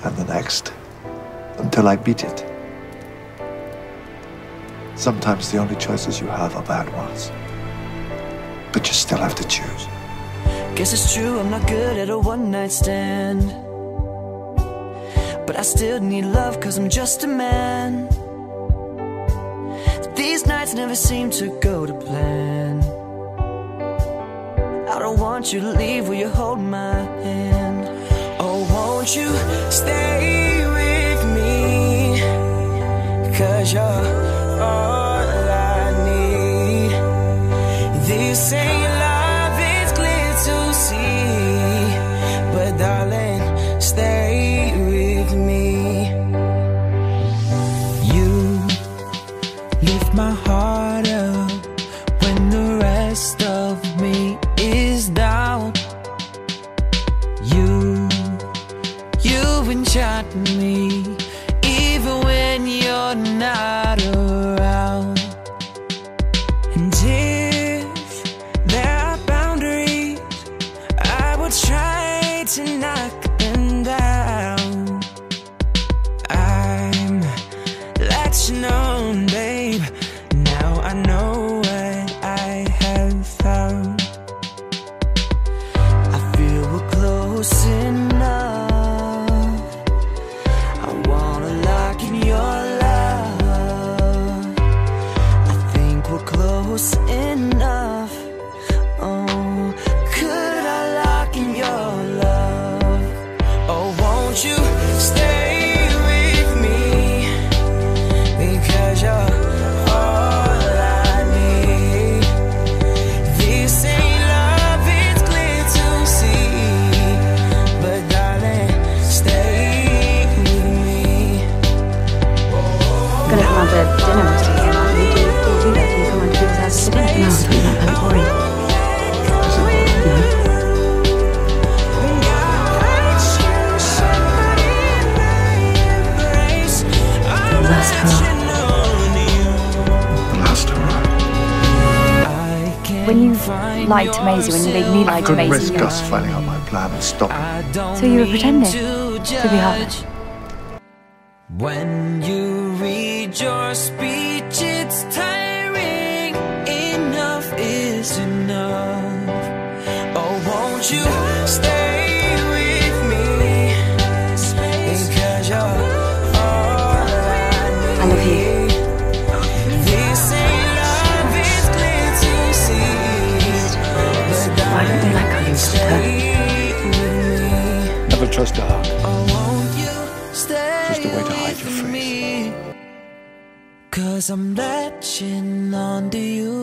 and the next, until I beat it. Sometimes the only choices you have are bad ones, but you still have to choose. Guess it's true, I'm not good at a one-night stand, but I still need love, cause I'm just a man. These nights never seem to go to plan. I don't want you to leave, will you hold my hand? Oh, won't you stay with me, cause you're all I need. This ain't love, it's clear to see, but darling, stay with me. You lift my heart up when the rest of me is down. You enchant me even when you're not around. And if there are boundaries, I will try to knock them down. I'm latching on, babe. Now I know what I have found. I feel we're close enough. I wanna lock in your love. I think we're close enough. Oh, could I lock in your love? Oh, won't you stay with me, because you're all I need. This ain't love, it's clear to see, but darling, stay with me. Gonna come out to dinner next weekend. You do that. You come on to people's house for dinner. No, it's not that boring. Last hurrah. When you lied to Maisie, when you made me lie to Couldn't Maisie, risk us finding out my plan and stopping. so you were pretending to be heartless. When you read your speech, it's tiring. Enough is enough. Oh, won't you stay with me, because you're all I need. I love you. This ain't love, it's clear to see, but Why don't they like how you stay with me. Never trust a hug. Oh, won't you stay Just a way to hide your with face. me? 'Cause I'm latching onto you.